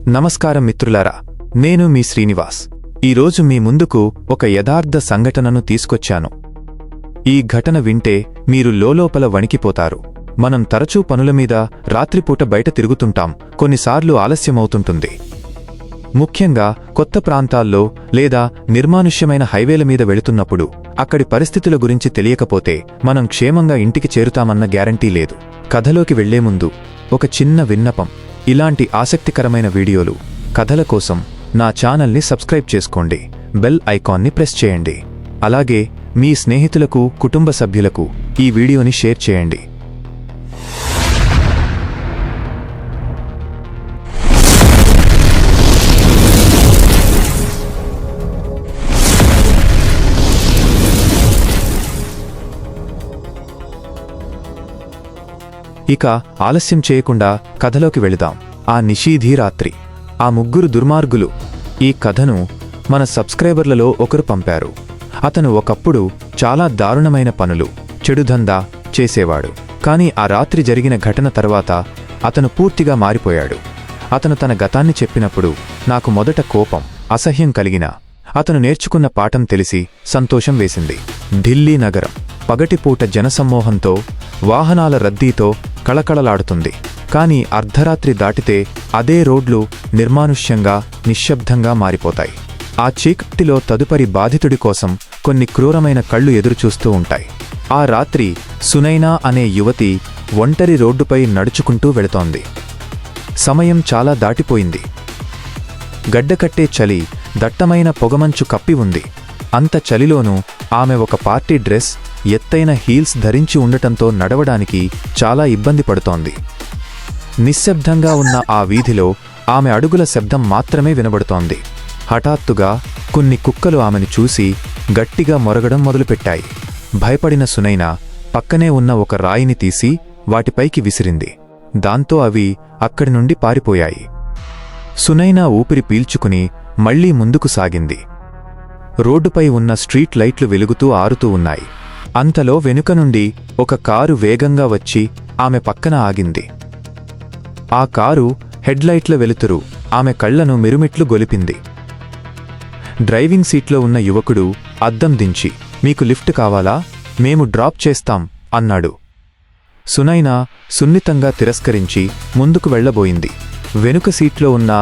నమస్కారం మిత్రులారా, నేను మీ శ్రీనివాస్. ఈరోజు మీ ముందుకు ఒక యథార్థ సంఘటనను తీసుకొచ్చాను. ఈ ఘటన వింటే మీరు లోలోపల వణికిపోతారు. మనం తరచూ పనుల మీద రాత్రిపూట బయట తిరుగుతుంటాం. కొన్నిసార్లు ఆలస్యమవుతుంటుంది. ముఖ్యంగా కొత్త ప్రాంతాల్లో లేదా నిర్మానుష్యమైన హైవేల మీద వెళుతున్నప్పుడు అక్కడి పరిస్థితుల గురించి తెలియకపోతే మనం క్షేమంగా ఇంటికి చేరుతామన్న గ్యారంటీ లేదు. కథలోకి వెళ్లే ముందు ఒక చిన్న విన్నపం. ఇలాంటి ఆసక్తికరమైన వీడియోలు, కథల కోసం నా ఛానల్ని సబ్స్క్రైబ్ చేసుకోండి. బెల్ ఐకాన్ని ప్రెస్ చేయండి. అలాగే మీ స్నేహితులకు, కుటుంబ సభ్యులకు ఈ వీడియోని షేర్ చేయండి. ఇక ఆలస్యం చేయకుండా కథలోకి వెళదాం. ఆ నిషీధీ రాత్రి, ఆ ముగ్గురు దుర్మార్గులు. ఈ కథను మన సబ్స్క్రైబర్లలో ఒకరు పంపారు. అతను ఒకప్పుడు చాలా దారుణమైన పనులు, చెడుదందా చేసేవాడు. కాని ఆ రాత్రి జరిగిన ఘటన తర్వాత అతను పూర్తిగా మారిపోయాడు. అతను తన గతాన్ని చెప్పినప్పుడు నాకు మొదట కోపం, అసహ్యం కలిగినా అతను నేర్చుకున్న పాఠం తెలిసి సంతోషం వేసింది. ఢిల్లీ నగరం పగటిపూట జనసమ్మోహంతో, వాహనాల రద్దీతో కళకళలాడుతుంది. కాని అర్ధరాత్రి దాటితే అదే రోడ్లు నిర్మానుష్యంగా, నిశ్శబ్దంగా మారిపోతాయి. ఆ చీకటిలో తదుపరి బాధితుడి కోసం కొన్ని క్రూరమైన కళ్ళు ఎదురుచూస్తూ ఉంటాయి. ఆ రాత్రి సునైనా అనే యువతి ఒంటరి రోడ్డుపై నడుచుకుంటూ వెళుతోంది. సమయం చాలా దాటిపోయింది. గడ్డకట్టే చలి, దట్టమైన పొగమంచు కప్పి ఉంది. అంత చలిలోనూ ఆమె ఒక పార్టీ డ్రెస్, ఎత్తైన హీల్స్ ధరించి ఉండటంతో నడవడానికి చాలా ఇబ్బంది పడుతోంది. నిశ్శబ్దంగా ఉన్న ఆ వీధిలో ఆమె అడుగుల శబ్దం మాత్రమే వినబడుతోంది. హఠాత్తుగా కొన్ని కుక్కలు ఆమెను చూసి గట్టిగా మొరగడం మొదలుపెట్టాయి. భయపడిన సునైనా పక్కనే ఉన్న ఒక రాయిని తీసి వాటిపైకి విసిరింది. దాంతో అవి అక్కడి నుండి పారిపోయాయి. సునైనా ఊపిరి పీల్చుకుని మళ్లీ ముందుకు సాగింది. రోడ్డుపై ఉన్న స్ట్రీట్ లైట్లు వెలుగుతూ ఆరుతూ ఉన్నాయి. అంతలో వెనుక నుండి ఒక కారు వేగంగా వచ్చి ఆమె పక్కన ఆగింది. ఆ కారు హెడ్లైట్ల వెలుతురు ఆమె కళ్లను మిరుమిట్లు గొలిపింది. డ్రైవింగ్ సీట్లో ఉన్న యువకుడు అద్దం దించి, మీకు లిఫ్ట్ కావాలా? మేము డ్రాప్ చేస్తాం అన్నాడు. సునైనా సున్నితంగా తిరస్కరించి ముందుకు వెళ్లబోయింది. వెనుక సీట్లో ఉన్న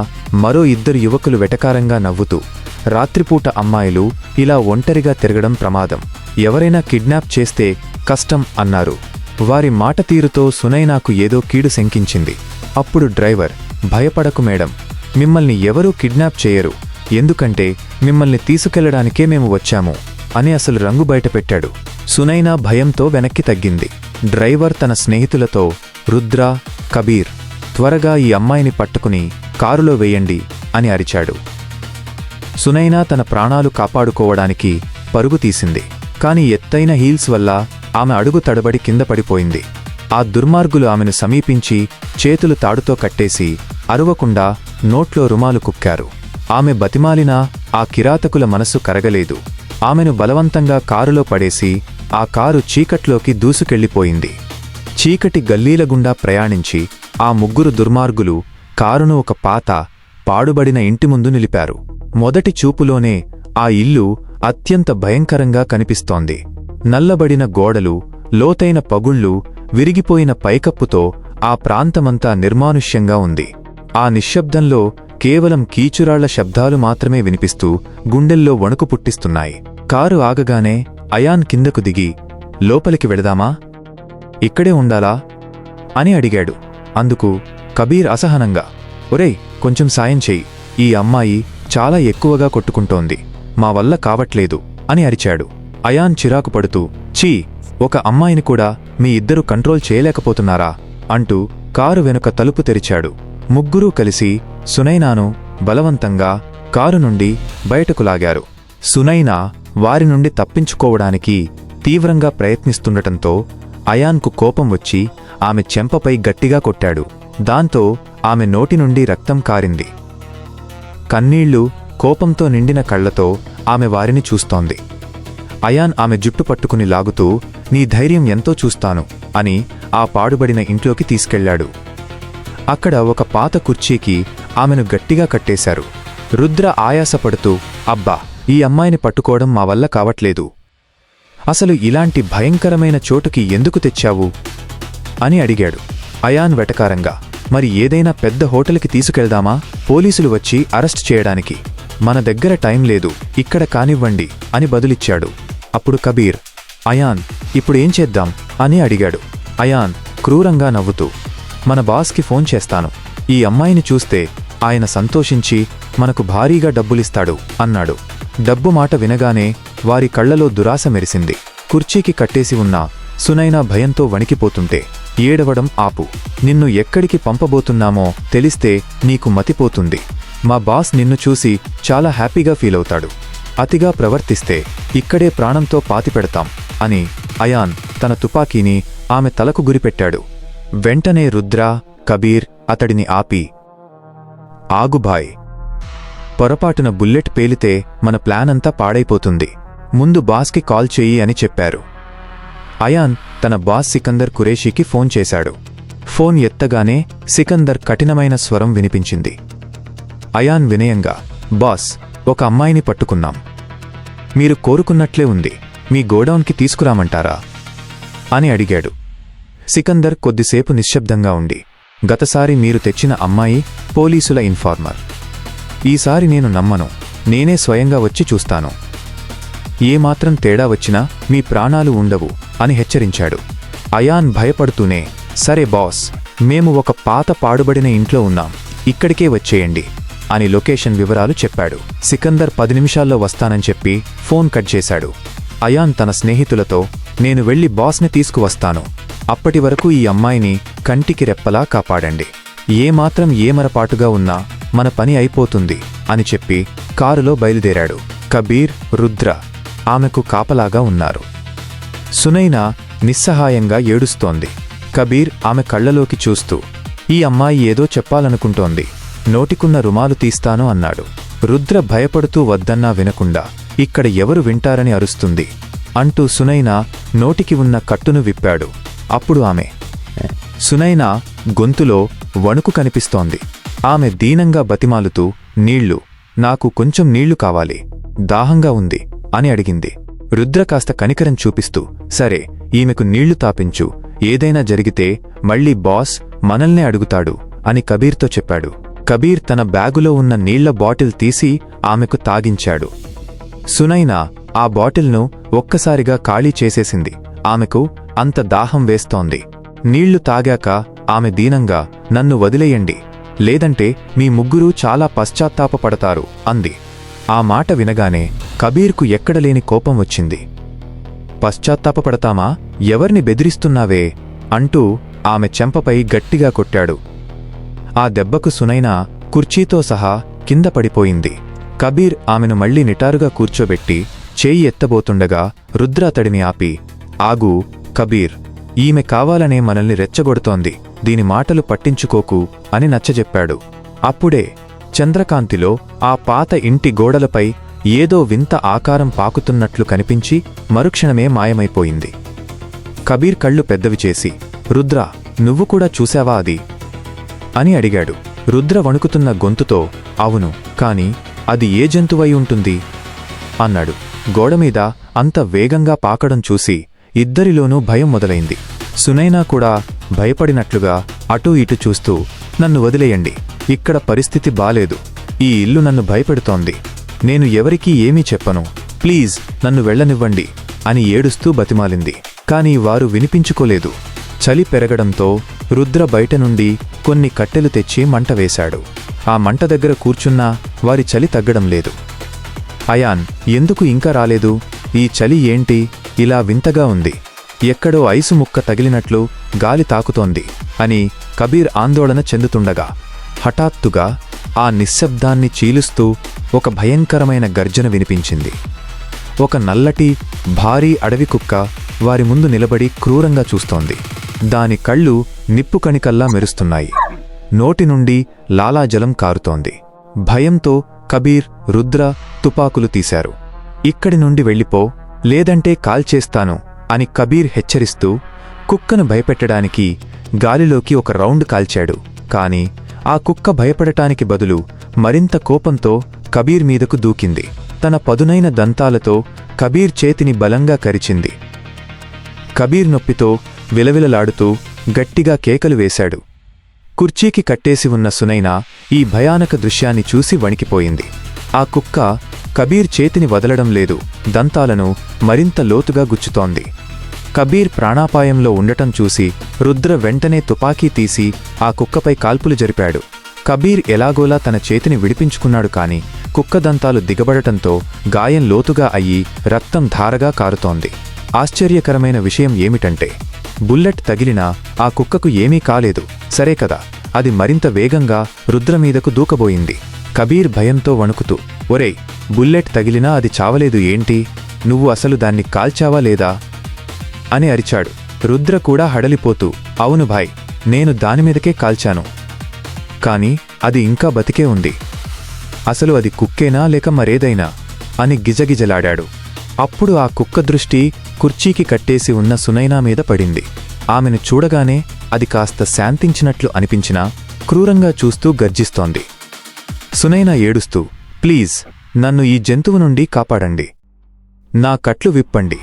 మరో ఇద్దరు యువకులు వెటకారంగా నవ్వుతూ, రాత్రిపూట అమ్మాయిలు ఇలా ఒంటరిగా తిరగడం ప్రమాదం, ఎవరైనా కిడ్నాప్ చేస్తే కష్టం అన్నారు. వారి మాట తీరుతో సునైనాకు ఏదో కీడు శంకించింది. అప్పుడు డ్రైవర్, భయపడకు మేడం, మిమ్మల్ని ఎవరూ కిడ్నాప్ చేయరు, ఎందుకంటే మిమ్మల్ని తీసుకెళ్లడానికే మేము వచ్చాము అని అసలు రంగు బయటపెట్టాడు. సునైనా భయంతో వెనక్కి తగ్గింది. డ్రైవర్ తన స్నేహితులతో, రుద్ర, కబీర్, త్వరగా ఈ అమ్మాయిని పట్టుకుని కారులో వేయండి అని అరిచాడు. సునైనా తన ప్రాణాలు కాపాడుకోవడానికి పరుగు తీసింది. కాని ఎత్తైన హీల్స్ వల్ల ఆమె అడుగు తడబడి కింద పడిపోయింది. ఆ దుర్మార్గులు ఆమెను సమీపించి చేతులు తాడుతో కట్టేసి అరవకుండా నోట్లో రుమాలు కుక్కారు. ఆమె బతిమాలినా ఆ కిరాతకుల మనస్సు కరగలేదు. ఆమెను బలవంతంగా కారులో పడేసి ఆ కారు చీకట్లోకి దూసుకెళ్లిపోయింది. చీకటి గల్లీల గుండా ప్రయాణించి ఆ ముగ్గురు దుర్మార్గులు కారును ఒక పాత, పాడుబడిన ఇంటి ముందు నిలిపారు. మొదటి చూపులోనే ఆ ఇల్లు అత్యంత భయంకరంగా కనిపిస్తోంది. నల్లబడిన గోడలు, లోతైన పగుళ్లు, విరిగిపోయిన పైకప్పుతో ఆ ప్రాంతమంతా నిర్మానుష్యంగా ఉంది. ఆ నిశ్శబ్దంలో కేవలం కీచురాళ్ల శబ్దాలు మాత్రమే వినిపిస్తూ గుండెల్లో వణుకు పుట్టిస్తున్నాయి. కారు ఆగగానే అయాన్ కిందకు దిగి, లోపలికి వెళదామా? ఇక్కడే ఉండాలా అని అడిగాడు. అందుకు కబీర్ అసహనంగా, ఒరేయ్, కొంచెం సాయం చెయ్యి, ఈ అమ్మాయి చాలా ఎక్కువగా కొట్టుకుంటోంది, మా వల్ల కావట్లేదు అని అరిచాడు. అయాన్ చిరాకు పడుతూ, ఛీ, ఒక అమ్మాయిని కూడా మీ ఇద్దరు కంట్రోల్ చేయలేకపోతున్నారా అంటూ కారు వెనుక తలుపు తెరిచాడు. ముగ్గురూ కలిసి సునైనాను బలవంతంగా కారు నుండి బయటకు లాగారు. సునైనా వారి నుండి తప్పించుకోవడానికి తీవ్రంగా ప్రయత్నిస్తుండటంతో అయాన్కు కోపం వచ్చి ఆమె చెంపపై గట్టిగా కొట్టాడు. దాంతో ఆమె నోటి నుండి రక్తం కారింది. కన్నీళ్లు, కోపంతో నిండిన కళ్లతో ఆమె వారిని చూస్తోంది. అయాన్ ఆమె జుట్టు పట్టుకుని లాగుతూ, నీ ధైర్యం ఎంతో చూస్తాను అని ఆ పాడుబడిన ఇంట్లోకి తీసుకెళ్లాడు. అక్కడ ఒక పాత కుర్చీకి ఆమెను గట్టిగా కట్టేశారు. రుద్ర ఆయాసపడుతూ, అబ్బా, ఈ అమ్మాయిని పట్టుకోవడం మా వల్ల కావట్లేదు. అసలు ఇలాంటి భయంకరమైన చోటుకి ఎందుకు తెచ్చావు అని అడిగాడు. అయాన్ వెటకారంగా, మరి ఏదైనా పెద్ద హోటల్కి తీసుకెళ్దామా? పోలీసులు వచ్చి అరెస్ట్ చేయడానికి. మన దగ్గర టైం లేదు, ఇక్కడ కానివ్వండి అని బదులిచ్చాడు. అప్పుడు కబీర్, అయాన్, ఇప్పుడేం చేద్దాం అని అడిగాడు. అయాన్ క్రూరంగా నవ్వుతూ, మన బాస్కి ఫోన్ చేస్తాను. ఈ అమ్మాయిని చూస్తే ఆయన సంతోషించి మనకు భారీగా డబ్బులిస్తాడు అన్నాడు. డబ్బు మాట వినగానే వారి కళ్లలో దురాశ మెరిసింది. కుర్చీకి కట్టేసి ఉన్న సునైనా భయంతో వణికిపోతుంటే, ఏడవడం ఆపు. నిన్ను ఎక్కడికి పంపబోతున్నామో తెలిస్తే నీకు మతిపోతుంది. మా బాస్ నిన్ను చూసి చాలా హ్యాపీగా ఫీలవుతాడు. అతిగా ప్రవర్తిస్తే ఇక్కడే ప్రాణంతో పాతిపెడతాం అని అయాన్ తన తుపాకీని ఆమె తలకు గురిపెట్టాడు. వెంటనే రుద్ర, కబీర్ అతడిని ఆపి, ఆగుభాయ్, పొరపాటున బుల్లెట్ పేలితే మన ప్లానంతా పాడైపోతుంది. ముందు బాస్కి కాల్ చెయ్యి అని చెప్పారు. అయాన్ తన బాస్ సికందర్ ఖురేషీకి ఫోన్ చేశాడు. ఫోన్ ఎత్తగానే సికందర్ కఠినమైన స్వరం వినిపించింది. అయాన్ వినయంగా, బాస్, ఒక అమ్మాయిని పట్టుకున్నాం. మీరు కోరుకున్నట్లే ఉంది. మీ గోడౌన్కి తీసుకురామంటారా అని అడిగాడు. సికందర్ కొద్దిసేపు నిశ్శబ్దంగా ఉండి, గతసారి మీరు తెచ్చిన అమ్మాయి పోలీసుల ఇన్ఫార్మర్. ఈసారి నేను నమ్మను. నేనే స్వయంగా వచ్చి చూస్తాను. ఏమాత్రం తేడా వచ్చినా మీ ప్రాణాలు ఉండవు అని హెచ్చరించాడు. అయాన్ భయపడుతూనే, సరే బాస్, మేము ఒక పాత పాడుబడిన ఇంట్లో ఉన్నాం, ఇక్కడికే వచ్చేయండి అని లొకేషన్ వివరాలు చెప్పాడు. సికందర్ 10 నిమిషాల్లో వస్తానని చెప్పి ఫోన్ కట్ చేశాడు. అయాన్ తన స్నేహితులతో, నేను వెళ్లి బాస్ని తీసుకువస్తాను. అప్పటి వరకు ఈ అమ్మాయిని కంటికి రెప్పలా కాపాడండి. ఏమాత్రం ఏమరపాటుగా ఉన్నా మన పని అయిపోతుంది అని చెప్పి కారులో బయలుదేరాడు. కబీర్, రుద్ర ఆమెకు కాపలాగా ఉన్నారు. సునైనా నిస్సహాయంగా ఏడుస్తోంది. కబీర్ ఆమె కళ్లలోకి చూస్తూ, ఈ అమ్మాయి ఏదో చెప్పాలనుకుంటోంది, నోటికున్న రుమాలు తీస్తాను అన్నాడు. రుద్ర భయపడుతూ వద్దన్నా వినకుండా, ఇక్కడ ఎవరు వింటారని అరుస్తుంది అంటూ సునైనా నోటికి ఉన్న కట్టును విప్పాడు. అప్పుడు ఆమె, సునైనా గొంతులో వణుకు కనిపిస్తోంది. ఆమె దీనంగా బతిమాలుతూ, నీళ్లు, నాకు కొంచెం నీళ్లు కావాలి, దాహంగా ఉంది అని అడిగింది. రుద్ర కాస్త కనికరం చూపిస్తూ, సరే, ఈమెకు నీళ్లు తాపించు, ఏదైనా జరిగితే మళ్ళీ బాస్ మనల్నే అడుగుతాడు అని కబీర్తో చెప్పాడు. కబీర్ తన బ్యాగులో ఉన్న నీళ్ల బాటిల్ తీసి ఆమెకు తాగించాడు. సునైనా ఆ బాటిల్ను ఒక్కసారిగా ఖాళీ చేసేసింది. ఆమెకు అంత దాహం వేస్తోంది. నీళ్లు తాగాక ఆమె దీనంగా, నన్ను వదిలేయండి, లేదంటే మీ ముగ్గురూ చాలా పశ్చాత్తాపపడతారు అంది. ఆ మాట వినగానే కబీర్కు ఎక్కడలేని కోపం వచ్చింది. పశ్చాత్తాపపడతామా? ఎవర్ని బెదిరిస్తున్నావే అంటూ ఆమె చెంపపై గట్టిగా కొట్టాడు. ఆ దెబ్బకు సునైనా కుర్చీతో సహా కింద పడిపోయింది. కబీర్ ఆమెను మళ్లీ నిటారుగా కూర్చోబెట్టి చేయి ఎత్తబోతుండగా రుద్ర అతడిని ఆపి, ఆగు కబీర్, ఈమె కావాలనే మనల్ని రెచ్చగొడుతోంది, దీని మాటలు పట్టించుకోకు అని నచ్చజెప్పాడు. అప్పుడే చంద్రకాంతిలో ఆ పాత ఇంటి గోడలపై ఏదో వింత ఆకారం పాకుతున్నట్లు కనిపించి మరుక్షణమే మాయమైపోయింది. కబీర్ కళ్ళు పెద్దవి చేసి, రుద్ర, నువ్వు కూడా చూశావా అది అని అడిగాడు. రుద్ర వణుకుతున్న గొంతుతో, అవును, కాని అది ఏ జంతువై ఉంటుంది అన్నాడు. గోడమీద అంత వేగంగా పాకడం చూసి ఇద్దరిలోనూ భయం మొదలైంది. సునైనా కూడా భయపడినట్లుగా అటూ ఇటు చూస్తూ, నన్ను వదిలేయండి, ఇక్కడ పరిస్థితి బాలేదు, ఈ ఇల్లు నన్ను భయపెడుతోంది, నేను ఎవరికీ ఏమీ చెప్పను, ప్లీజ్ నన్ను వెళ్లనివ్వండి అని ఏడుస్తూ బతిమాలింది. కాని వారు వినిపించుకోలేదు. చలి పెరగడంతో రుద్ర బయట నుండి కొన్ని కట్టెలు తెచ్చి మంట వేశాడు. ఆ మంట దగ్గర కూర్చున్నా వారి చలి తగ్గడం లేదు. అయాన్, ఎందుకు ఇంకా రాలేదు? ఈ చలి ఏంటి ఇలా వింతగా ఉంది? ఎక్కడో ఐసు ముక్క తగిలినట్లు గాలి తాకుతోంది అని కబీర్ ఆందోళన చెందుతుండగా హఠాత్తుగా ఆ నిశ్శబ్దాన్ని చీలుస్తూ ఒక భయంకరమైన గర్జన వినిపించింది. ఒక నల్లటి భారీ అడవి కుక్క వారి ముందు నిలబడి క్రూరంగా చూస్తోంది. దాని కళ్ళు నిప్పుకణికల్లా మెరుస్తున్నాయి. నోటి నుండి లాలాజలం కారుతోంది. భయంతో కబీర్, రుద్ర తుపాకులు తీశారు. ఇక్కడి నుండి వెళ్ళిపో, లేదంటే కాల్చేస్తాను అని కబీర్ హెచ్చరిస్తూ కుక్కను భయపెట్టడానికి గాలిలోకి ఒక రౌండ్ కాల్చాడు. కాని ఆ కుక్క భయపడటానికి బదులు మరింత కోపంతో కబీర్ మీదకు దూకింది. తన పదునైన దంతాలతో కబీర్ చేతిని బలంగా కరిచింది. కబీర్ నొప్పితో విలవిలలాడుతూ గట్టిగా కేకలు వేశాడు. కుర్చీకి కట్టేసి ఉన్న సునైనా ఈ భయానక దృశ్యాన్ని చూసి వణికిపోయింది. ఆ కుక్క కబీర్ చేతిని వదలడం లేదు, దంతాలను మరింత లోతుగా గుచ్చుతోంది. కబీర్ ప్రాణాపాయంలో ఉండటం చూసి రుద్ర వెంటనే తుపాకీ తీసి ఆ కుక్కపై కాల్పులు జరిపాడు. కబీర్ ఎలాగోలా తన చేతిని విడిపించుకున్నాడు, కాని కుక్క దంతాలు దిగబడటంతో గాయం లోతుగా అయ్యి రక్తం ధారగా కారుతోంది. ఆశ్చర్యకరమైన విషయం ఏమిటంటే బుల్లెట్ తగిలినా ఆ కుక్కకు ఏమీ కాలేదు. సరే కదా, అది మరింత వేగంగా రుద్రమీదకు దూకబోయింది. కబీర్ భయంతో వణుకుతూ, ఒరేయ్, బుల్లెట్ తగిలినా అది చావలేదు ఏంటి? నువ్వు అసలు దాన్ని కాల్చావా లేదా అని అరిచాడు. రుద్ర కూడా హడలిపోతూ, అవును భాయ్, నేను దానిమీదకే కాల్చాను, కాని అది ఇంకా బతికే ఉంది. అసలు అది కుక్కేనా లేక మరేదైనా అని గిజగిజలాడాడు. అప్పుడు ఆ కుక్క దృష్టి కుర్చీకి కట్టేసి ఉన్న సునైనా మీద పడింది. ఆమెను చూడగానే అది కాస్త శాంతించినట్లు అనిపించినా క్రూరంగా చూస్తూ గర్జిస్తోంది. సునైనా ఏడుస్తూ, ప్లీజ్, నన్ను ఈ జంతువు నుండి కాపాడండి, నా కట్లు విప్పండి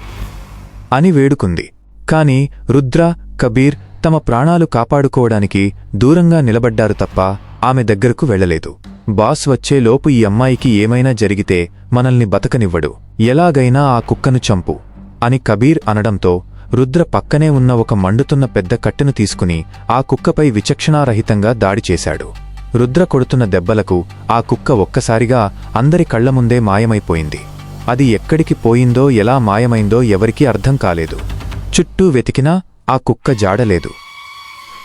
అని వేడుకుంది. కాని రుద్ర, కబీర్ తమ ప్రాణాలు కాపాడుకోవడానికి దూరంగా నిలబడ్డారు తప్ప ఆమె దగ్గరకు వెళ్లలేదు. బాస్ వచ్చేలోపు ఈ అమ్మాయికి ఏమైనా జరిగితే మనల్ని బతకనివ్వడు, ఎలాగైనా ఆ కుక్కను చంపు అని కబీర్ అనడంతో రుద్ర పక్కనే ఉన్న ఒక మండుతున్న పెద్ద కట్టెను తీసుకుని ఆ కుక్కపై విచక్షణారహితంగా దాడి చేశాడు. రుద్ర కొడుతున్న దెబ్బలకు ఆ కుక్క ఒక్కసారిగా అందరి కళ్లముందే మాయమైపోయింది. అది ఎక్కడికి పోయిందో, ఎలా మాయమైందో ఎవరికీ అర్థం కాలేదు. చుట్టూ వెతికినా ఆ కుక్క జాడలేదు.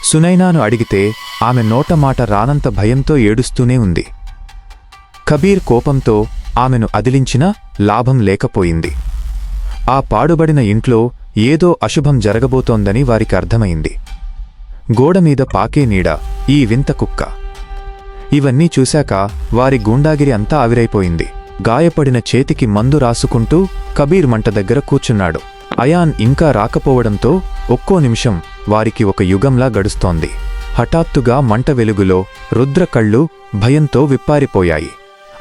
సునైనాను అడిగితే ఆమె నోటమాట రానంత భయంతో ఏడుస్తూనే ఉంది. కబీర్ కోపంతో ఆమెను అదిలించినా లాభం లేకపోయింది. ఆ పాడుబడిన ఇంట్లో ఏదో అశుభం జరగబోతోందని వారికి అర్థమైంది. గోడమీద పాకే నీడ, ఈ వింత కుక్క, ఇవన్నీ చూశాక వారి గూండాగిరి అంతా ఆవిరైపోయింది. గాయపడిన చేతికి మందు రాసుకుంటూ కబీర్ మంట దగ్గర కూర్చున్నాడు. అయాన్ ఇంకా రాకపోవడంతో ఒక్కో నిమిషం వారికి ఒక యుగంలా గడుస్తోంది. హఠాత్తుగా మంట వెలుగులో రుద్ర కళ్ళు భయంతో విప్పారిపోయాయి.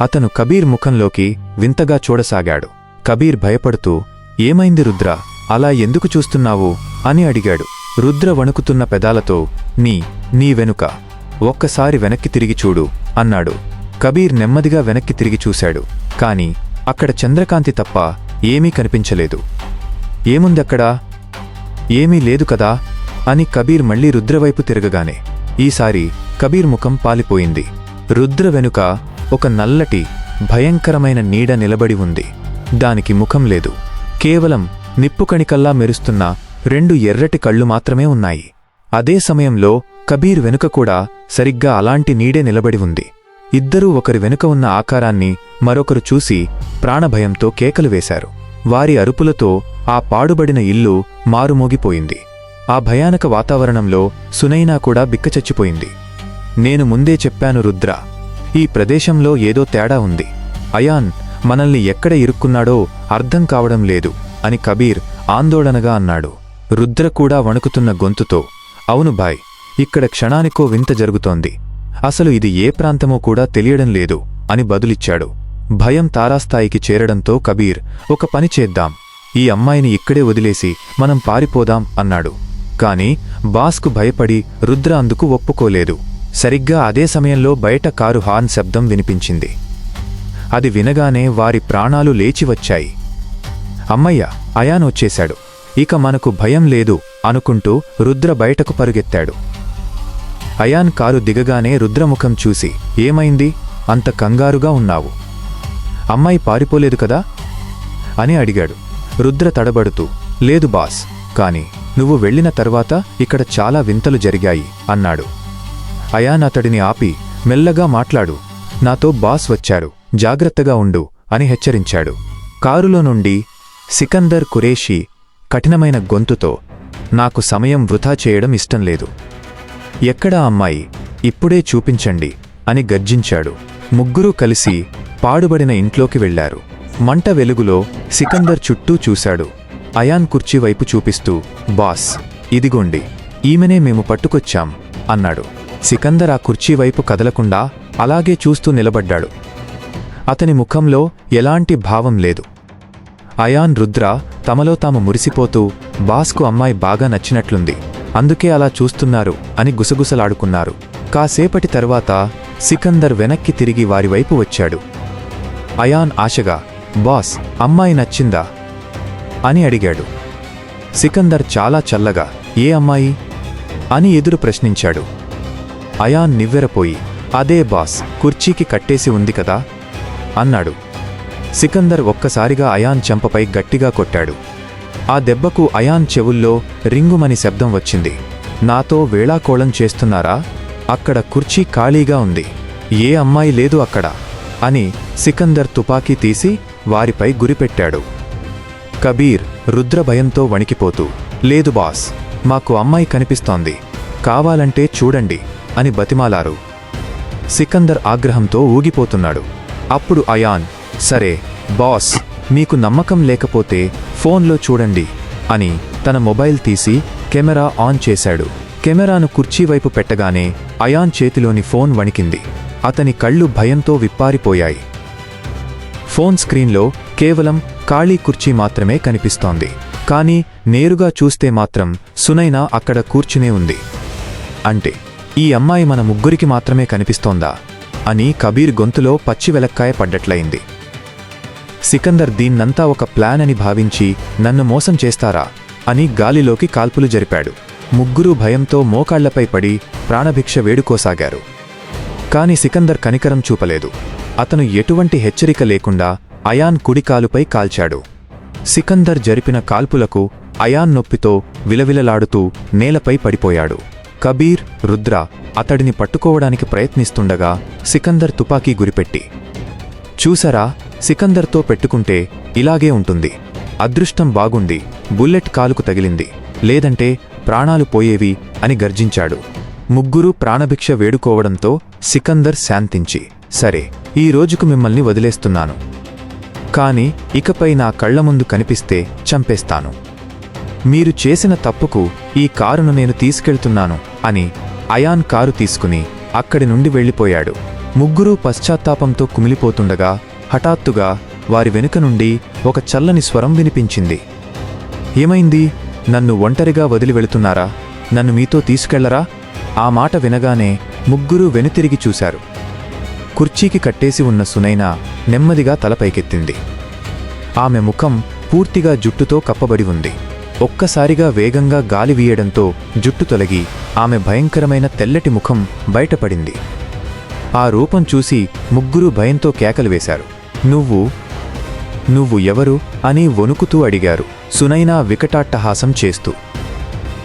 అతను కబీర్ ముఖంలోకి వింతగా చూడసాగాడు. కబీర్ భయపడుతూ, ఏమైంది రుద్ర, అలా ఎందుకు చూస్తున్నావు అని అడిగాడు. రుద్ర వణుకుతున్న పెదాలతో, నీ వెనుక ఒక్కసారి వెనక్కి తిరిగి చూడు అన్నాడు. కబీర్ నెమ్మదిగా వెనక్కి తిరిగి చూశాడు. కాని అక్కడ చంద్రకాంతి తప్ప ఏమీ కనిపించలేదు. ఏముందక్కడా? ఏమీ లేదు కదా అని కబీర్ మళ్లీ రుద్రవైపు తిరగగానే ఈసారి కబీర్ ముఖం పాలిపోయింది. రుద్ర వెనుక ఒక నల్లటి భయంకరమైన నీడ నిలబడి ఉంది. దానికి ముఖం లేదు, కేవలం నిప్పుకణికల్లా మెరుస్తున్న 2 ఎర్రటి కళ్ళు మాత్రమే ఉన్నాయి. అదే సమయంలో కబీర్ వెనుక కూడా సరిగ్గా అలాంటి నీడే నిలబడి ఉంది. ఇద్దరూ ఒకరి వెనుక ఉన్న ఆకారాన్ని మరొకరు చూసి ప్రాణభయంతో కేకలు వేశారు. వారి అరుపులతో ఆ పాడుబడిన ఇల్లు మారుమోగిపోయింది. ఆ భయానక వాతావరణంలో సునైనా కూడా బిక్కచచ్చిపోయింది. నేను ముందే చెప్పాను రుద్ర, ఈ ప్రదేశంలో ఏదో తేడా ఉంది. అయాన్ మనల్ని ఎక్కడ ఇరుక్కున్నాడో అర్థం కావడం లేదు అని కబీర్ ఆందోళనగా అన్నాడు. రుద్ర కూడా వణుకుతున్న గొంతుతో, అవును భాయ్, ఇక్కడ క్షణానికో వింత జరుగుతోంది. అసలు ఇది ఏ ప్రాంతమో కూడా తెలియడం లేదు అని బదులిచ్చాడు. భయం తారాస్థాయికి చేరడంతో కబీర్, ఒక పని చేద్దాం, ఈ అమ్మాయిని ఇక్కడే వదిలేసి మనం పారిపోదాం అన్నాడు. కాని బాస్కు భయపడి రుద్ర అందుకు ఒప్పుకోలేదు. సరిగ్గా అదే సమయంలో బయట కారు హార్న్ శబ్దం వినిపించింది. అది వినగానే వారి ప్రాణాలు లేచివచ్చాయి. అమ్మయ్య, అయాన్ వచ్చేశాడు, ఇక మనకు భయం లేదు అనుకుంటూ రుద్ర బయటకు పరుగెత్తాడు. అయాన్ కారు దిగగానే రుద్రముఖం చూసి, ఏమైంది, అంత కంగారుగా ఉన్నావు? అమ్మాయి పారిపోలేదు కదా అని అడిగాడు. రుద్ర తడబడుతూ, లేదు బాస్, కాని నువ్వు వెళ్లిన తర్వాత ఇక్కడ చాలా వింతలు జరిగాయి అన్నాడు. అయాన్ అతడిని ఆపి, మెల్లగా మాట్లాడు, నాతో బాస్ వచ్చారు, జాగ్రత్తగా ఉండు అని హెచ్చరించాడు. కారులో నుండి సికందర్ ఖురేషీ కఠినమైన గొంతుతో, నాకు సమయం వృధా చేయడం ఇష్టం లేదు, ఎక్కడా అమ్మాయి, ఇప్పుడే చూపించండి అని గర్జించాడు. ముగ్గురూ కలిసి పాడుబడిన ఇంట్లోకి వెళ్లారు. మంట వెలుగులో సికందర్ చుట్టూ చూశాడు. అయాన్ కుర్చీ వైపు చూపిస్తూ, బాస్, ఇదిగోండి, ఈమెనే మేము పట్టుకొచ్చాం అన్నాడు. సికందర్ ఆ కుర్చీ వైపు కదలకుండా అలాగే చూస్తూ నిలబడ్డాడు. అతని ముఖంలో ఎలాంటి భావం లేదు. అయాన్, రుద్ర తమలో తాము మురిసిపోతూ బాస్కు అమ్మాయి బాగా నచ్చినట్లుంది, అందుకే అలా చూస్తున్నారు అని గుసగుసలాడుకున్నారు. కాసేపటి తరువాత సికందర్ వెనక్కి తిరిగి వారివైపు వచ్చాడు. అయాన్ ఆశగా, బాస్, అమ్మాయి నచ్చిందా అని అడిగాడు. సికందర్ చాలా చల్లగా, ఏ అమ్మాయి అని ఎదురు ప్రశ్నించాడు. అయాన్ నివ్వెరపోయి, అదే బాస్, కుర్చీకి కట్టేసి ఉంది కదా అన్నాడు. సికందర్ ఒక్కసారిగా అయాన్ చెంపపై గట్టిగా కొట్టాడు. ఆ దెబ్బకు అయాన్ చెవుల్లో రింగుమని శబ్దం వచ్చింది. నాతో వేళాకోళం చేస్తున్నారా? అక్కడ కుర్చీ ఖాళీగా ఉంది, ఏ అమ్మాయి లేదు అక్కడ అని సికందర్ తుపాకీ తీసి వారిపై గురిపెట్టాడు. కబీర్, రుద్ర భయంతో వణికిపోతూ, లేదు బాస్, మాకు అమ్మాయి కనిపిస్తోంది, కావాలంటే చూడండి అని బతిమాలారు. సికందర్ ఆగ్రహంతో ఊగిపోతున్నాడు. అప్పుడు అయాన్, సరే బాస్, మీకు నమ్మకం లేకపోతే ఫోన్లో చూడండి అని తన మొబైల్ తీసి కెమెరా ఆన్ చేశాడు. కెమెరాను కుర్చీవైపు పెట్టగానే అయాన్ చేతిలోని ఫోన్ వణికింది. అతని కళ్ళు భయంతో విప్పారిపోయాయి. ఫోన్ స్క్రీన్లో కేవలం ఖాళీ కుర్చీ మాత్రమే కనిపిస్తోంది. కానీ నేరుగా చూస్తే మాత్రం సునైనా అక్కడ కూర్చునే ఉంది. అంటే ఈ అమ్మాయి మన ముగ్గురికి మాత్రమే కనిపిస్తోందా అని కబీర్ గొంతులో పచ్చి వెలక్కాయ పడ్డట్లయింది. సికందర్ దీన్నంతా ఒక ప్లాన్ అని భావించి నన్ను మోసం చేస్తారా అని గాలిలోకి కాల్పులు జరిపాడు. ముగ్గురూ భయంతో మోకాళ్లపై పడి ప్రాణభిక్ష వేడుకోసాగారు. కాని సికందర్ కనికరం చూపలేదు. అతను ఎటువంటి హెచ్చరిక లేకుండా అయాన్ కుడికాలుపై కాల్చాడు. సికందర్ జరిపిన కాల్పులకు అయాన్ నొప్పితో విలవిలలాడుతూ నేలపై పడిపోయాడు. కబీర్, రుద్ర అతడిని పట్టుకోవడానికి ప్రయత్నిస్తుండగా సికందర్ తుపాకీ గురిపెట్టి, చూసారా, సికందర్తో పెట్టుకుంటే ఇలాగే ఉంటుంది, అదృష్టం బాగుండి బుల్లెట్ కాలుకు తగిలింది, లేదంటే ప్రాణాలు పోయేవి అని గర్జించాడు. ముగ్గురూ ప్రాణభిక్ష వేడుకోవడంతో సికందర్ శాంతించి, సరే, ఈ రోజుకు మిమ్మల్ని వదిలేస్తున్నాను, కాని ఇకపై నా కళ్ల ముందు కనిపిస్తే చంపేస్తాను. మీరు చేసిన తప్పుకు ఈ కారును నేను తీసుకెళ్తున్నాను అని అయాన్ కారు తీసుకుని అక్కడి నుండి వెళ్ళిపోయాడు. ముగ్గురూ పశ్చాత్తాపంతో కుమిలిపోతుండగా హఠాత్తుగా వారి వెనుక నుండి ఒక చల్లని స్వరం వినిపించింది. ఏమైంది? నన్ను ఒంటరిగా వదిలి వెళుతున్నారా? నన్ను మీతో తీసుకెళ్లరా? ఆ మాట వినగానే ముగ్గురూ వెనుతిరిగి చూశారు. కుర్చీకి కట్టేసి ఉన్న సునైనా నెమ్మదిగా తలపైకెత్తింది. ఆమె ముఖం పూర్తిగా జుట్టుతో కప్పబడి ఉంది. ఒక్కసారిగా వేగంగా గాలి వీయడంతో జుట్టు తొలగి ఆమె భయంకరమైన తెల్లటి ముఖం బయటపడింది. ఆ రూపం చూసి ముగ్గురూ భయంతో కేకలు వేశారు. నువ్వు ఎవరు అని వణుకుతూ అడిగారు సునైనా వికటాట్టహాసం చేస్తూ.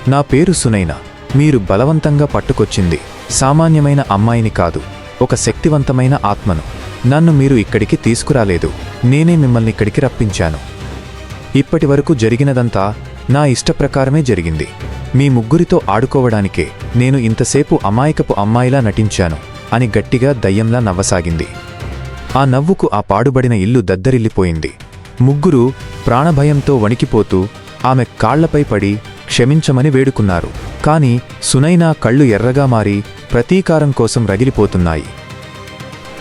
నా పేరు సునైనా. మీరు బలవంతంగా పట్టుకొచ్చింది సామాన్యమైన అమ్మాయిని కాదు, ఒక శక్తివంతమైన ఆత్మను. నన్ను మీరు ఇక్కడికి తీసుకురాలేదు, నేనే మిమ్మల్ని ఇక్కడికి రప్పించాను. ఇప్పటివరకు జరిగినదంతా నా ఇష్టప్రకారమే జరిగింది. మీ ముగ్గురితో ఆడుకోవడానికే నేను ఇంతసేపు అమాయకపు అమ్మాయిలా నటించాను అని గట్టిగా దయ్యంలా నవ్వసాగింది. ఆ నవ్వుకు ఆ పాడుబడిన ఇల్లు దద్దరిల్లిపోయింది. ముగ్గురూ ప్రాణభయంతో వణికిపోతూ ఆమె కాళ్లపై పడి క్షమించమని వేడుకున్నారు. కాని సునైనా కళ్ళు ఎర్రగా మారి ప్రతీకారం కోసం రగిలిపోతున్నాయి.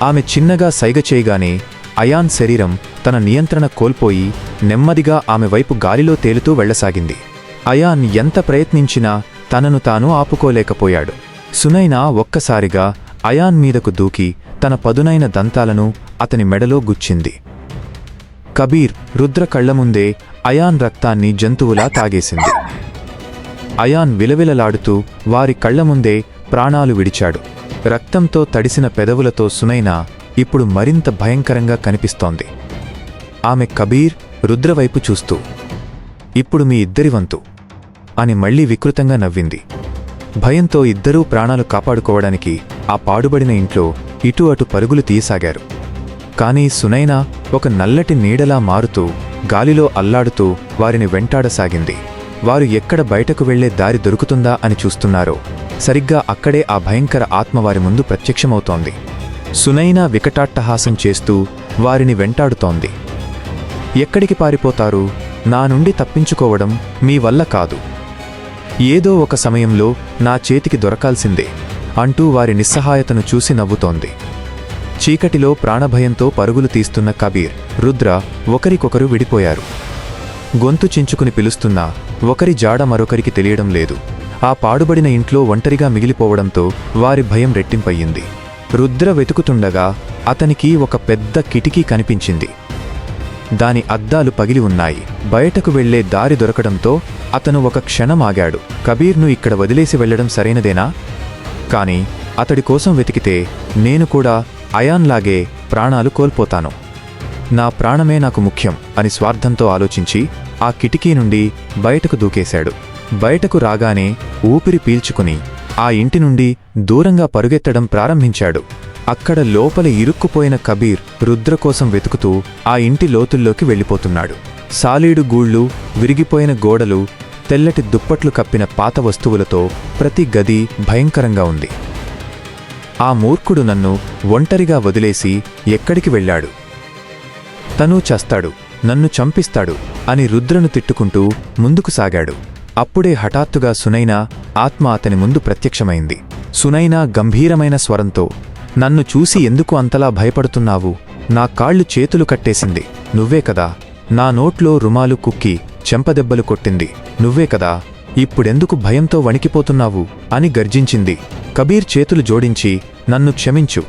ఆమె చిన్నగా సైగ చేయగానే అయాన్ శరీరం తన నియంత్రణ కోల్పోయి నెమ్మదిగా ఆమె వైపు గాలిలో తేలుతూ వెళ్లసాగింది. అయాన్ ఎంత ప్రయత్నించినా తనను తాను ఆపుకోలేకపోయాడు. సునైనా ఒక్కసారిగా అయాన్ మీదకు దూకి తన పదునైన దంతాలను అతని మెడలో గుచ్చింది. కబీర్, రుద్ర కళ్లముందే అయాన్ రక్తాన్ని జంతువులా తాగేసింది. అయాన్ విలవిలలాడుతూ వారి కళ్లముందే ప్రాణాలు విడిచాడు. రక్తంతో తడిసిన పెదవులతో సునైనా ఇప్పుడు మరింత భయంకరంగా కనిపిస్తోంది. ఆమె కబీర్, రుద్రవైపు చూస్తూ, ఇప్పుడు మీ ఇద్దరి వంతు అని మళ్లీ వికృతంగా నవ్వింది. భయంతో ఇద్దరూ ప్రాణాలు కాపాడుకోవడానికి ఆ పాడుబడిన ఇంట్లో ఇటు అటు పరుగులు తీయసాగారు. కాని సునైనా ఒక నల్లటి నీడలా మారుతూ గాలిలో అల్లాడుతూ వారిని వెంటాడసాగింది. వారు ఎక్కడ బయటకు వెళ్లే దారి దొరుకుతుందా అని చూస్తున్నారో సరిగ్గా అక్కడే ఆ భయంకర ఆత్మ వారి ముందు ప్రత్యక్షమవుతోంది. సునైనా వికటాట్టహాసం చేస్తూ వారిని వెంటాడుతోంది. ఎక్కడికి పారిపోతారు? నా నుండి తప్పించుకోవడం మీ వల్ల కాదు. ఏదో ఒక సమయంలో నా చేతికి దొరకాల్సిందే అంటూ వారి నిస్సహాయతను చూసి నవ్వుతోంది. చీకటిలో ప్రాణభయంతో పరుగులు తీస్తున్న కబీర్, రుద్ర ఒకరికొకరు విడిపోయారు. గొంతు చించుకుని పిలుస్తున్నా ఒకరి జాడ మరొకరికి తెలియడం లేదు. ఆ పాడుబడిన ఇంట్లో ఒంటరిగా మిగిలిపోవడంతో వారి భయం రెట్టింపయ్యింది. రుద్ర వెతుకుతుండగా అతనికి ఒక పెద్ద కిటికీ కనిపించింది. దాని అద్దాలు పగిలి ఉన్నాయి. బయటకు వెళ్లే దారి దొరకడంతో అతను ఒక క్షణం ఆగాడు. కబీర్ను ఇక్కడ వదిలేసి వెళ్లడం సరైనదేనా? కాని అతడి కోసం వెతికితే నేను కూడా అయాన్లాగే ప్రాణాలు కోల్పోతాను. నా ప్రాణమే నాకు ముఖ్యం అని స్వార్థంతో ఆలోచించి ఆ కిటికీ నుండి బయటకు దూకేశాడు. బయటకు రాగానే ఊపిరి పీల్చుకుని ఆ ఇంటి నుండి దూరంగా పరుగెత్తడం ప్రారంభించాడు. అక్కడ లోపల ఇరుక్కుపోయిన కబీర్ రుద్ర కోసం వెతుకుతూ ఆ ఇంటి లోతుల్లోకి వెళ్ళిపోతున్నాడు. సాలీడు గూళ్ళు, విరిగిపోయిన గోడలు, తెల్లటి దుప్పట్లు కప్పిన పాత వస్తువులతో ప్రతి గది భయంకరంగా ఉంది. ఆ మూర్ఖుడు నన్ను ఒంటరిగా వదిలేసి ఎక్కడికి వెళ్ళాడు? తనూ చస్తాడు, నన్ను చంపిస్తాడు అని రుద్రను తిట్టుకుంటూ ముందుకు సాగాడు. అప్పుడే హఠాత్తుగా సునైనా ఆత్మ అతని ముందు ప్రత్యక్షమైంది. సునైనా గంభీరమైన స్వరంతో, నన్ను చూసి ఎందుకు అంతలా భయపడుతున్నావు? నా కాళ్ళు చేతులు కట్టేసింది నువ్వే కదా. నా నోట్లో రుమాలు కుక్కి చెంపదెబ్బలు కొట్టింది నువ్వే కదా. ఇప్పుడెందుకు భయంతో వణికిపోతున్నావు అని గర్జించింది. కబీర్ చేతులు జోడించి, నన్ను క్షమించు,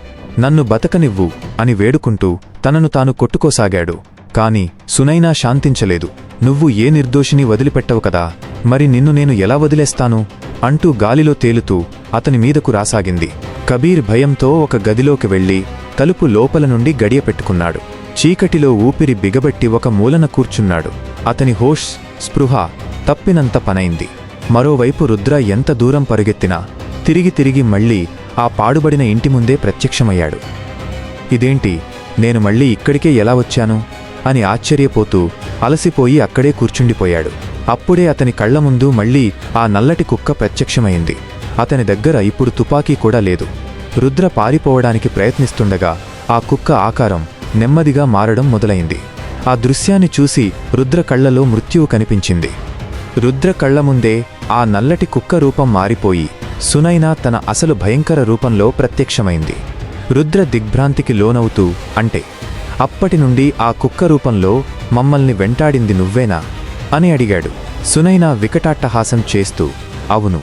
నన్ను బతకనివ్వు అని వేడుకుంటూ తనను తాను కొట్టుకోసాగాడు. కాని సునైనా శాంతించలేదు. నువ్వు ఏ నిర్దోషిని వదిలిపెట్టవు కదా, మరి నిన్ను నేను ఎలా వదిలేస్తాను అంటూ గాలిలో తేలుతూ అతని మీదకు రాసాగింది. కబీర్ భయంతో ఒక గదిలోకి వెళ్లి తలుపు లోపల నుండి గడియ పెట్టుకున్నాడు. చీకటిలో ఊపిరి బిగబట్టి ఒక మూలన కూర్చున్నాడు. అతని హోష్, స్పృహ తప్పినంత పనైంది. మరోవైపు రుద్ర ఎంత దూరం పరుగెత్తినా తిరిగి తిరిగి మళ్లీ ఆ పాడుబడిన ఇంటి ముందే ప్రత్యక్షమయ్యాడు. ఇదేంటి, నేను మళ్లీ ఇక్కడికే ఎలా వచ్చాను అని ఆశ్చర్యపోతూ అలసిపోయి అక్కడే కూర్చుండిపోయాడు. అప్పుడే అతని కళ్ల ముందు మళ్లీ ఆ నల్లటి కుక్క ప్రత్యక్షమైంది. అతని దగ్గర ఇప్పుడు తుపాకీ కూడా లేదు. రుద్ర పారిపోవడానికి ప్రయత్నిస్తుండగా ఆ కుక్క ఆకారం నెమ్మదిగా మారడం మొదలైంది. ఆ దృశ్యాన్ని చూసి రుద్ర కళ్లలో మృత్యువు కనిపించింది. రుద్ర కళ్ల ముందే ఆ నల్లటి కుక్క రూపం మారిపోయి సునైనా తన అసలు భయంకర రూపంలో ప్రత్యక్షమైంది. రుద్ర దిగ్భ్రాంతికి లోనవుతూ, అంటే అప్పటినుండి ఆ కుక్క రూపంలో మమ్మల్ని వెంటాడింది నువ్వేనా అని అడిగాడు. సునైనా వికటాట్టహాసం చేస్తూ, అవును,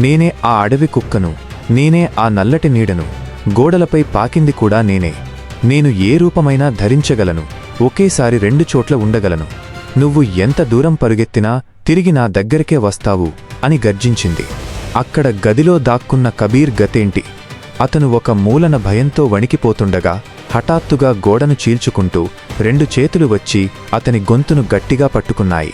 నేనే ఆ అడవి కుక్కను, నేనే ఆ నల్లటి నీడను, గోడలపై పాకింది కూడా నేనే. నేను ఏ రూపమైనా ధరించగలను, ఒకేసారి 2 చోట్ల ఉండగలను. నువ్వు ఎంత దూరం పరుగెత్తినా తిరిగి నా దగ్గరికే వస్తావు అని గర్జించింది. అక్కడ గదిలో దాక్కున్న కబీర్ గతేంటి? అతను ఒక మూలన భయంతో వణికిపోతుండగా హఠాత్తుగా గోడను చీల్చుకుంటూ 2 చేతులు వచ్చి అతని గొంతును గట్టిగా పట్టుకున్నాయి.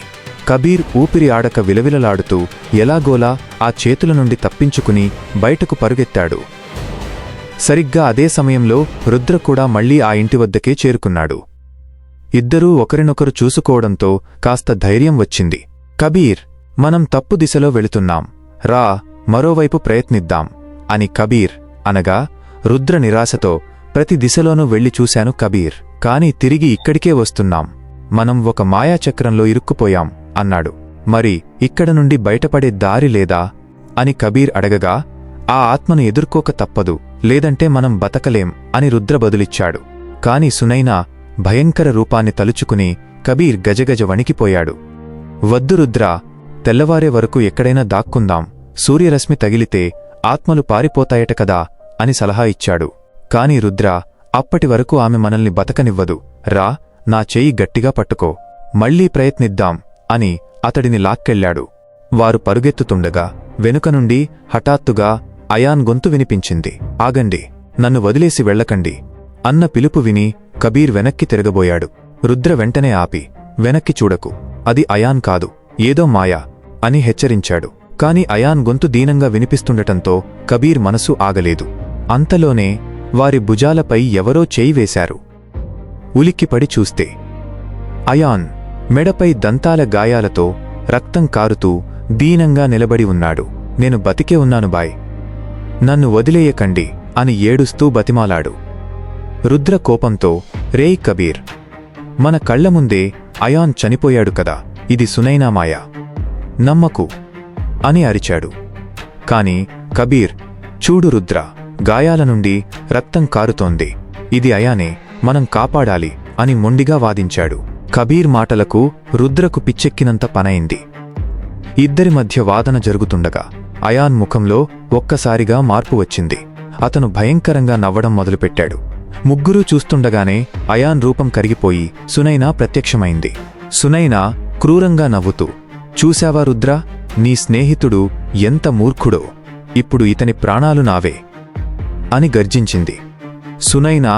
కబీర్ ఊపిరి ఆడక విలవిలలాడుతూ ఎలాగోలా ఆ చేతుల నుండి తప్పించుకుని బయటకు పరుగెత్తాడు. సరిగ్గా అదే సమయంలో రుద్ర కూడా మళ్లీ ఆ ఇంటి వద్దకే చేరుకున్నాడు. ఇద్దరూ ఒకరినొకరు చూసుకోవడంతో కాస్త ధైర్యం వచ్చింది. కబీర్, మనం తప్పు దిశలో వెళుతున్నాం, రా మరోవైపు ప్రయత్నిద్దాం అని కబీర్ అనగా రుద్ర నిరాశతో, ప్రతి దిశలోనూ వెళ్లి చూశాను కబీర్, కాని తిరిగి ఇక్కడికే వస్తున్నాం. మనం ఒక మాయాచక్రంలో ఇరుక్కుపోయాం అన్నాడు. మరి ఇక్కడ నుండి బయటపడే దారి లేదా అని కబీర్ అడగగా, ఆ ఆత్మను ఎదుర్కోక తప్పదు, లేదంటే మనం బతకలేం అని రుద్ర బదులిచ్చాడు. కాని సునైనా భయంకర రూపాన్ని తలుచుకుని కబీర్ గజగజ వణికిపోయాడు. వద్దు రుద్రా, తెల్లవారే వరకు ఎక్కడైనా దాక్కుందాం, సూర్యరశ్మి తగిలితే ఆత్మలు పారిపోతాయట కదా అని సలహా ఇచ్చాడు. కాని రుద్ర, అప్పటి వరకు ఆమె మనల్ని బతకనివ్వదు, రా నా చెయ్యి గట్టిగా పట్టుకో, మళ్లీ ప్రయత్నిద్దాం అని అతడిని లాక్కెళ్లాడు. వారు పరుగెత్తుతుండగా వెనుక నుండి హఠాత్తుగా అయాన్ గొంతు వినిపించింది. ఆగండి, నన్ను వదిలేసి వెళ్ళకండి అన్న పిలుపు విని కబీర్ వెనక్కి తిరగబోయాడు. రుద్ర వెంటనే ఆపి, వెనక్కి చూడకు, అది అయాన్ కాదు, ఏదో మాయా అని హెచ్చరించాడు. కాని అయాన్ గొంతు దీనంగా వినిపిస్తుండటంతో కబీర్ మనసు ఆగలేదు. అంతలోనే వారి భుజాలపై ఎవరో చేయి వేశారు. ఉలిక్కిపడి చూస్తే అయాన్ మెడపై దంతాల గాయాలతో రక్తం కారుతూ దీనంగా నిలబడి ఉన్నాడు. నేను బతికే ఉన్నాను బాయ్, నన్ను వదిలేయకండి అని ఏడుస్తూ బతిమాలాడు. రుద్ర కోపంతో, రేయ్ కబీర్, మన కళ్ల ముందే అయాన్ చనిపోయాడు కదా, ఇది సునైనా మాయ, నమ్మకు అని అరిచాడు. కాని కబీర్ చూడు రుద్ర, గాయాల నుండి రక్తం కారుతోంది. ఇది అయానే, మనం కాపాడాలి అని మొండిగా వాదించాడు. కబీర్ మాటలకు రుద్రకు పిచ్చెక్కినంత పనైంది. ఇద్దరి మధ్య వాదన జరుగుతుండగా అయాన్ ముఖంలో ఒక్కసారిగా మార్పు వచ్చింది. అతను భయంకరంగా నవ్వడం మొదలుపెట్టాడు. ముగ్గురూ చూస్తుండగానే అయాన్ రూపం కరిగిపోయి సునైనా ప్రత్యక్షమైంది. సునైనా క్రూరంగా నవ్వుతూ, చూశావా రుద్ర, నీ స్నేహితుడు ఎంత మూర్ఖుడో, ఇప్పుడు ఇతని ప్రాణాలు నావే అని గర్జించింది. సునైనా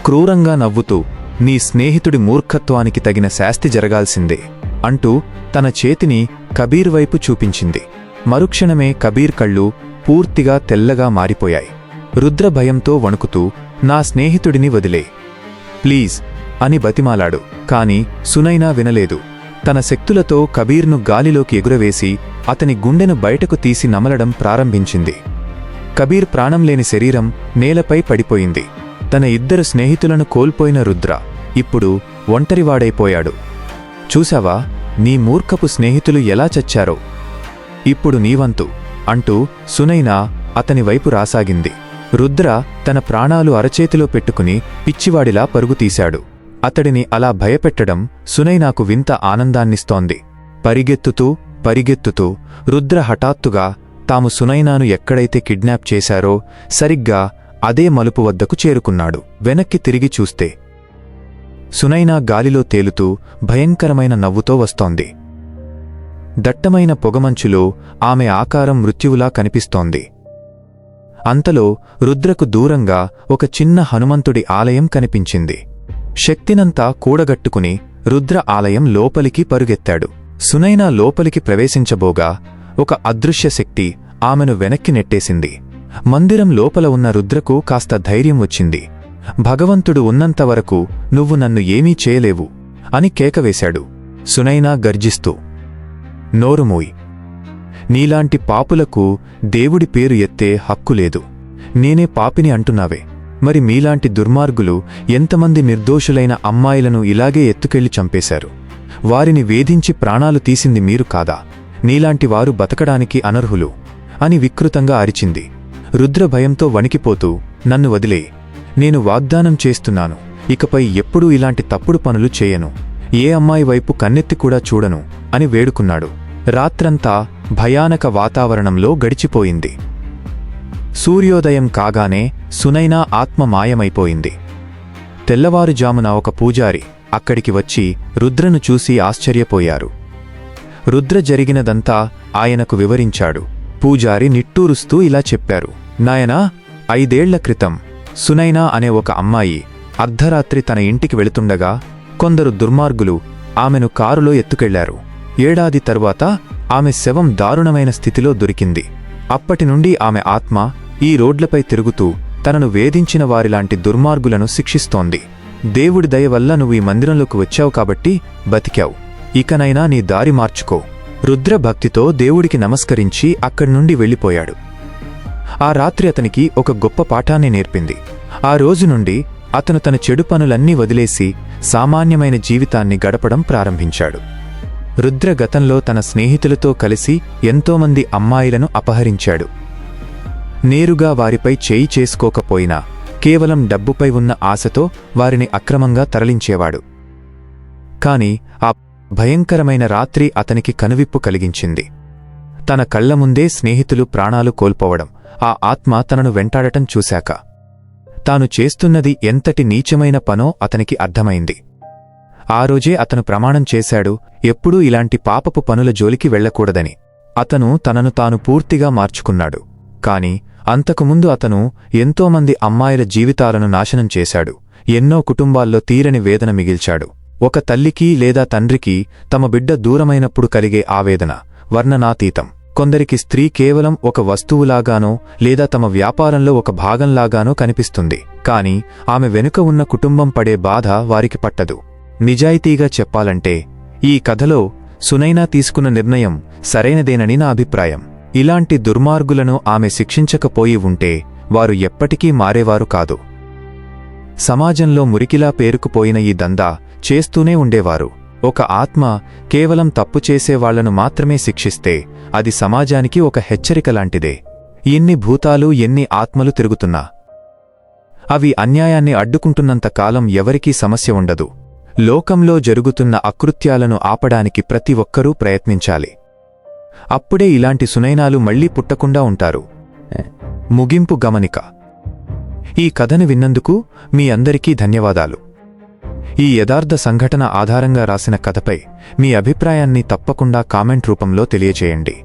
క్రూరంగా నవ్వుతూ, నీ స్నేహితుడి మూర్ఖత్వానికి తగిన శాస్తి జరగాల్సిందే అంటూ తన చేతిని కబీర్ వైపు చూపించింది. మరుక్షణమే కబీర్ కళ్ళు పూర్తిగా తెల్లగా మారిపోయాయి. రుద్ర భయంతో వణుకుతూ, నా స్నేహితుడిని వదిలే, ప్లీజ్ అని బతిమాలాడు. కాని సునైనా వినలేదు. తన శక్తులతో కబీర్ను గాలిలోకి ఎగురవేసి అతని గుండెను బయటకు తీసి నమలడం ప్రారంభించింది. కబీర్ ప్రాణం లేని శరీరం నేలపై పడిపోయింది. తన ఇద్దరు స్నేహితులను కోల్పోయిన రుద్ర ఇప్పుడు ఒంటరివాడైపోయాడు. చూశావా, నీ మూర్ఖపు స్నేహితులు ఎలా చచ్చారో, ఇప్పుడు నీవంతు అంటూ సునైనా అతని వైపు రాసాగింది. రుద్ర తన ప్రాణాలు అరచేతిలో పెట్టుకుని పిచ్చివాడిలా పరుగుతీశాడు. అతడిని అలా భయపెట్టడం సునైనాకు వింత ఆనందాన్నిస్తోంది. పరిగెత్తుతూ రుద్ర హఠాత్తుగా తాము సునైనాను ఎక్కడైతే కిడ్నాప్ చేశారో సరిగ్గా అదే మలుపు వద్దకు చేరుకున్నాడు. వెనక్కి తిరిగి చూస్తే సునైనా గాలిలో తేలుతూ భయంకరమైన నవ్వుతో వస్తోంది. దట్టమైన పొగమంచులో ఆమె ఆకారం మృత్యువులా కనిపిస్తోంది. అంతలో రుద్రకు దూరంగా ఒక చిన్న హనుమంతుడి ఆలయం కనిపించింది. శక్తినంతా కూడగట్టుకుని రుద్ర ఆలయం లోపలికి పరుగెత్తాడు. సునైనా లోపలికి ప్రవేశించబోగా ఒక అదృశ్య శక్తి ఆమెను వెనక్కి నెట్టేసింది. మందిరం లోపల ఉన్న రుద్రకు కాస్త ధైర్యం వచ్చింది. భగవంతుడు ఉన్నంతవరకు నువ్వు నన్ను ఏమీ చేయలేవు అని కేకవేశాడు. సునైనా గర్జిస్తూ, నోరుమూయ్, నీలాంటి పాపులకు దేవుడి పేరు ఎత్తే హక్కులేదు. నేనే పాపిని అంటున్నావే, మరి మీలాంటి దుర్మార్గులు ఎంతమంది నిర్దోషులైన అమ్మాయిలను ఇలాగే ఎత్తుకెళ్లి చంపేశారు. వారిని వేధించి ప్రాణాలు తీసింది మీరు కాదా? నీలాంటి వారు బతకడానికి అనర్హులు అని వికృతంగా అరిచింది. రుద్ర భయంతో వణికిపోతూ, నన్ను వదిలే, నేను వాగ్దానం చేస్తున్నాను, ఇకపై ఎప్పుడూ ఇలాంటి తప్పుడు పనులు చేయను, ఏ అమ్మాయి వైపు కన్నెత్తి కూడా చూడను అని వేడుకున్నాడు. రాత్రంతా భయానక వాతావరణంలో గడిచిపోయింది. సూర్యోదయం కాగానే సునైనా ఆత్మ మాయమైపోయింది. తెల్లవారుజామున ఒక పూజారి అక్కడికి వచ్చి రుద్రను చూసి ఆశ్చర్యపోయారు. రుద్ర జరిగినదంతా ఆయనకు వివరించాడు. పూజారి నిట్టూరుస్తూ ఇలా చెప్పారు, నాయనా, 5 ఏళ్ల క్రితం సునైనా అనే ఒక అమ్మాయి అర్ధరాత్రి తన ఇంటికి వెళుతుండగా కొందరు దుర్మార్గులు ఆమెను కారులో ఎత్తుకెళ్లారు. 7 ఏడాది తరువాత ఆమె శవం దారుణమైన స్థితిలో దొరికింది. అప్పటినుండి ఆమె ఆత్మ ఈ రోడ్లపై తిరుగుతూ తనను వేధించిన వారిలాంటి దుర్మార్గులను శిక్షిస్తోంది. దేవుడి దయ వల్ల నువ్వు ఈ మందిరంలోకి వచ్చావు కాబట్టి బతికావు. ఇకనైనా నీ దారి మార్చుకో. రుద్ర భక్తితో దేవుడికి నమస్కరించి అక్కడి నుండి వెళ్ళిపోయాడు. ఆ రాత్రి అతనికి ఒక గొప్ప పాఠాన్ని నేర్పింది. ఆ రోజు నుండి అతను తన చెడు పనులన్నీ వదిలేసి సామాన్యమైన జీవితాన్ని గడపడం ప్రారంభించాడు. రుద్ర గతంలో తన స్నేహితులతో కలిసి ఎంతోమంది అమ్మాయిలను అపహరించాడు. నేరుగా వారిపై చేయి చేసుకోకపోయినా కేవలం డబ్బుపై ఉన్న ఆశతో వారిని అక్రమంగా తరలించేవాడు. కాని ఆ భయంకరమైన రాత్రి అతనికి కనువిప్పు కలిగించింది. తన కళ్ల ముందే స్నేహితులు ప్రాణాలు కోల్పోవడం, ఆ ఆత్మ తనను వెంటాడటం చూశాక తాను చేస్తున్నది ఎంతటి నీచమైన పనో అతనికి అర్థమైంది. ఆ రోజే అతను ప్రమాణం చేశాడు, ఎప్పుడూ ఇలాంటి పాపపు పనుల జోలికి వెళ్లకూడదని. అతను తనను తాను పూర్తిగా మార్చుకున్నాడు. కాని అంతకుముందు అతను ఎంతోమంది అమ్మాయిల జీవితాలను నాశనం చేశాడు. ఎన్నో కుటుంబాల్లో తీరని వేదన మిగిల్చాడు. ఒక తల్లికి లేదా తండ్రికి తమ బిడ్డ దూరమైనప్పుడు కలిగే ఆవేదన వర్ణనాతీతం. కొందరికి స్త్రీ కేవలం ఒక వస్తువులాగానో లేదా తమ వ్యాపారంలో ఒక భాగంలాగానో కనిపిస్తుంది. కాని ఆమె వెనుక ఉన్న కుటుంబం పడే బాధ వారికి పట్టదు. నిజాయితీగా చెప్పాలంటే ఈ కథలో సునైనా తీసుకున్న నిర్ణయం సరైనదేనని నా అభిప్రాయం. ఇలాంటి దుర్మార్గులను ఆమె శిక్షించకపోయి ఉంటే వారు ఎప్పటికీ మారేవారు కాదు. సమాజంలో మురికిలా పేరుకుపోయిన ఈ దందా చేస్తూనే ఉండేవారు. ఒక ఆత్మ కేవలం తప్పు చేసేవాళ్లను మాత్రమే శిక్షిస్తే అది సమాజానికి ఒక హెచ్చరిక లాంటిదే. ఎన్ని భూతాలు ఎన్ని ఆత్మలు తిరుగుతున్నా అవి అన్యాయాన్ని అడ్డుకుంటున్నంత కాలం ఎవరికీ సమస్య ఉండదు. లోకంలో జరుగుతున్న అకృత్యాలను ఆపడానికి ప్రతి ఒక్కరూ ప్రయత్నించాలి. అప్పుడే ఇలాంటి సునైనాలు మళ్లీ పుట్టకుండా ఉంటారు. ముగింపు గమనిక. ఈ కథను విన్నందుకు మీ అందరికీ ధన్యవాదాలు. ఈ యథార్థ సంఘటన ఆధారంగా రాసిన కథపై మీ అభిప్రాయాన్ని తప్పకుండా కామెంట్ రూపంలో తెలియచేయండి.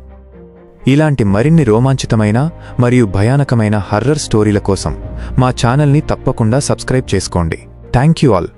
ఇలాంటి మరిన్ని రోమాంచితమైన మరియు భయానకమైన హర్రర్ స్టోరీల కోసం మా ఛానల్ని తప్పకుండా సబ్స్క్రైబ్ చేసుకోండి. Thank you all.